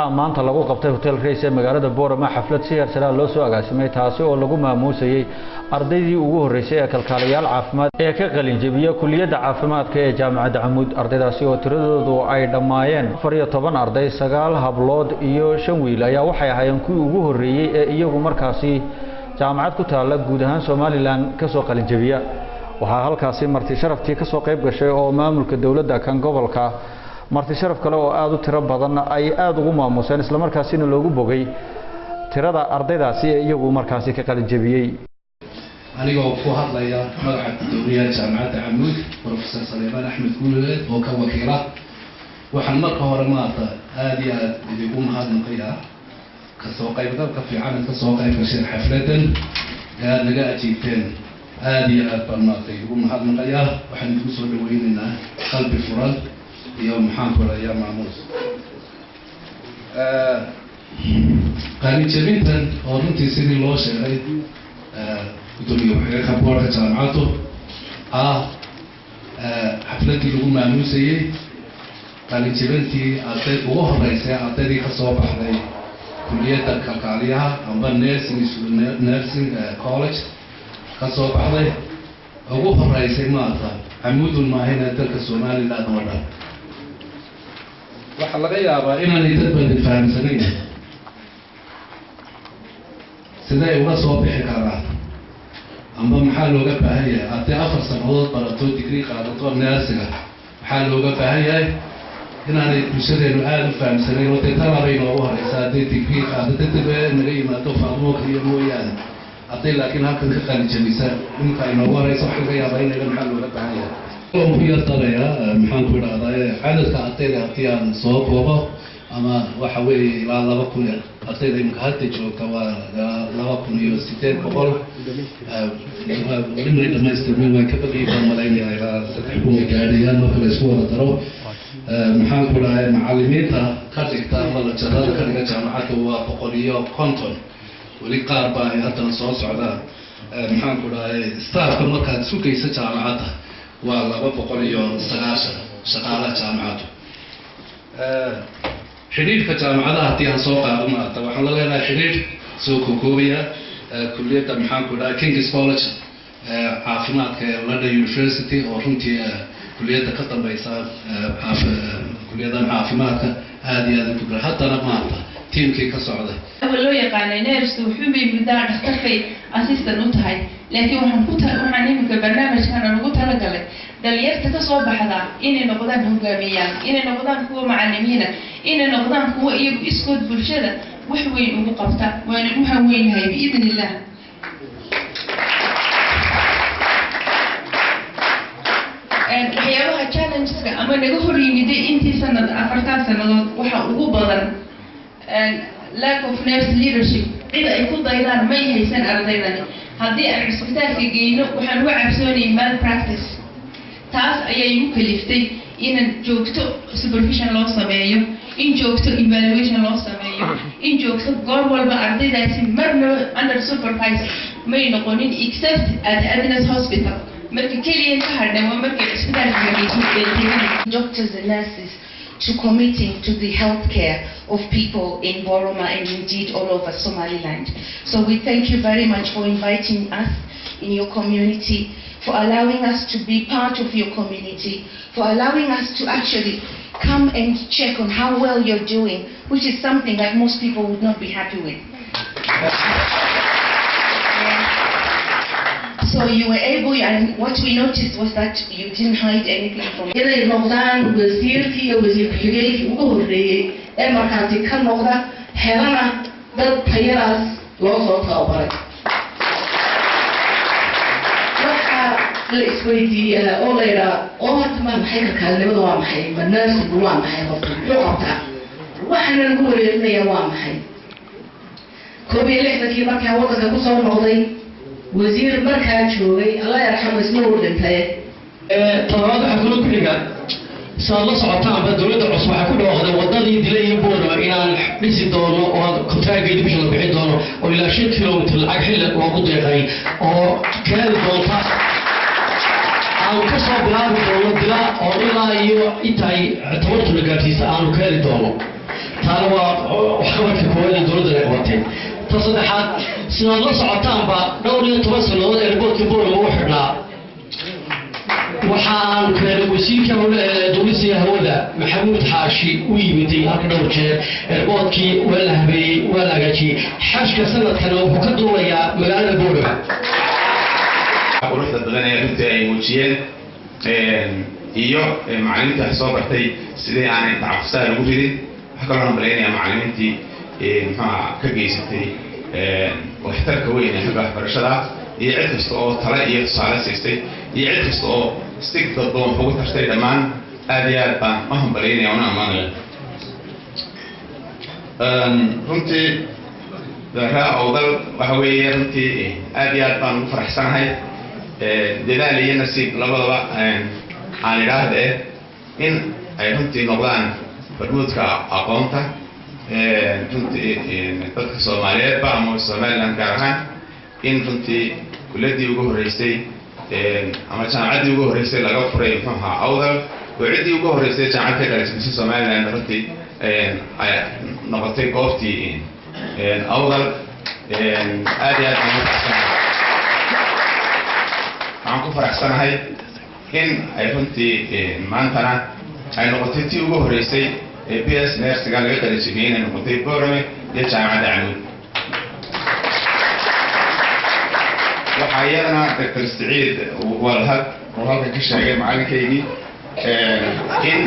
maanta lagu qabtay hotel Rays ee magaalada Boorama xaflad si heer sare loo soo agaasimay taasi oo lagu maamuusay ardaydii ugu horeysay ee kalkaaliyaal caafimaad ee ka qalin jabiyay kulliyadda caafimaadka ee jaamacadda Camuud ardaydaasi oo tiradoodu ay dhamaayeen 14 arday 9 hablood iyo 5 wiil ayaa waxay ahaayeen kuwii ugu horeeyay ee iyagu markaasi jaamacad ku taala guud ahaan Soomaaliland ka soo qalin jabiya waxa halkaasi marti sharaftii ka soo qayb gashay oo maamulka dawladda kan gobolka marti sharaf kale oo aad u tiro badan ay aad ugu maamuseen isla markaasina loogu bogay tirada ardaydaasi ee iyagu markaasi ka qalin jabiyay anigoo ku hadlaya magaca dawladda jaamacadda Camuud Professor Saleeman Axmed Guuled oo ka wakiila waxaan marka hore maanta aad iyo aad ugu mahadnaqayaa ka soo qaybgalka fiican ka soo qayb gashay xafladan aad naga ajiibteen aad iyo aad baan maanta ugu mahadnaqayaa waxaan ku soo dhaweynaynaa qalbi furan iyo maxaan ku rayaa maamuus qalin jabintan oo runtii sidii loo sheegay gudoomiye waxay ka boorka jaamacaddu xafladii lagu maamuusayay qalin jabintii arday ugu horeysay ardaydii ka soo baxday kulliyadda kalkaaliyaha amba nursing college ka soo baxday ugu horeysay maanta Camuudun maahayna dalka Soomaaliland oo dhan waxa laga yaabaa inaanay dad badan fahamsanayn sidee uga soo bixi karaan amba maxaa looga baahan yahay arday 4 sanadood barato degree qaadato nursing maxaa looga baahan yahay inaanay bulshadeenu aad u fahamsanayn oo talaabay noogu horeysaa hadday degree qaadato dad naga yimaado fahmo kaliya mooyaane hadday laakiin halkan ka qalin jabisa inta ay noogu horeyso waxa laga yaabaa inay maxaa looga baahan yahay oo ku yartaraya maxaan ku idhahdaa cadadka ardayda haddii aan soo koobo ama waxa weeye ilaa 2,000 ardayda imika hadda joogta waa 2,800 weli dhamaystirmeen way ka badiyaan malaynaya ilaa 3,000 gaadhayaan marka la isku wada daro maxaan ku idhahdaa macallimiinta ka dhigta ama jarada ka dhiga jaamacadda waa 150 weli qaar baa haddana soo socda maxaan ku idhahdaa staafka markaad sugaysa jaamacadda waa 290 shaqaalaha jaamacaddu xiriirka jaamacadaha haddii aan soo qaado maanta waxaan la leenahay xiriir soo koobaya kulliyadda maxaan ku idhahdaa King's College caafimaadka ee London University oo runtii kulliyadda ka dambaysa kulliyadda caafimaadka aad iyo aad u kibra haddana maanta tiimkii ka socday loo yaqaanay nurse wuxuu bay muddaa dhakhtarkay assistant u tahay laakiin waxaan iminka barnaamijkan ugu talagalay dhalinyarta ka soo baxda inay noqdaan hogaamiyaan inay noqdaan kuwa macallimiina inay noqdaan kuwa iyagu iskood bulshada wax weyn ugu qabta waana waxaan weynahay biidnillah waxyaabaha challengeska ama naga hor yimiday intii sanad 4 sanadood waxa ugu badan lack of nurse leadership cid ay ku daydaan ma haysan ardaydani haddii aan cisbitaalka geyno waxaan uga cabsoonayaa malpractice taas ayay igu kaliftay inaan joogto supervision loo sameeyo in joogto evaluation loo sameeyo in joogto goor walba ardaydaasi marna under supervised may noqonin except at Adnas Hospital marka kaliya ka hadhay waa marka cisbitaalka geyso doctors and nurses to committing to the healthcare of people in Boroma and indeed all over Somaliland. So we thank you very much for inviting us in your community, for allowing us to be part of your community, for allowing us to actually come and check on how well you're doing, which is something that most people would not be happy with. So you were able, and what we noticed was that you didn't hide anything from us. inay noqdaan wasiirkii iyo wasiir ku-xigeenkii ugu horreeyay ee markaasi ka noqda helana dad tayadaas loo soo tababaray waxaa la isweydiiyaa oo la yidhaha oo horta ma maxay kalkaalinimada waa maxay ma nursing waa maxay horta muxuu qabtaa waxaana lagu wareerinayaa waa maxay 61 markaa waddanka ku soo noqday wasiir markaa joogay Allah yarxamo isna uu dhintay طلبات حكومة كلها صار الله سبحانه بدولة عصبة كل واحد وضلي دليل يبونه إن نسي دونه وكتراجع يدي بيشل بعيد دونه وإلى 6 كيلومتر الأكل وقضي غاي أو كان دونه أو كسر بلاد دونه دلا أو إلى يو إتاي اعتبرت لقاتيس أو كان دونه taana waa waxqabadka koowaad ee dowladda ay qabatay ta saddexaad sidaad la socotaanba dhowr iyo 10 sannadood airportka Boorama u xidhnaa waxaan keenay wasiirka dowladda hawada Maxamuud Xaashi u yimiday halka dhowr jeer airportkii waa la habeeyey waa la hagaajiyey xashka sanadkan wuxuu ka duulayaa magaalada Boorama quruxda badan ee runtii ay muujiyeen iyo macallimiinta soo bartay sidii aanay tacafustaa lagu ridin waxa kaloo hambaleynayaa macallimiintii maxaa ka geysatay waxtarka weyn ee xagga waxbarashada iyo cid kasta oo tala iyo tusaale siistay iyo cid kasta oo si dadban ugu tartay dhammaan aad iyo aad baan u hambaleynayaa una ammaanaya runtii raa awdal waxa weeye runtii aad iyo aad baan ugu faraxsanahay dadaal iyo nasiib labadaba aan idhaahde in ay runtii noqdaan barbuudka aqoonta runtii dadka Soomaaliyeedba ama Somaliland gaar ahaan in runtii kuladii ugu horeysay ama jaamacaddii ugu horeysay laga furay maxaa awdal oo ciddii ugu horeysay jaamacadda gaarsiisay Somaliland runtii ay noqotay goobtii awdal aad iyo aad aan ku faraxsanahay in ay runtii maantana ay noqotay tii ugu horeysay PS Nursing laga qalinjibiyay inay noqotay Boorame iyo jaamacadda Camuud waxaa iyadana Dr. Saciid Walhad oo halkan ka sheegay macalinkaygii in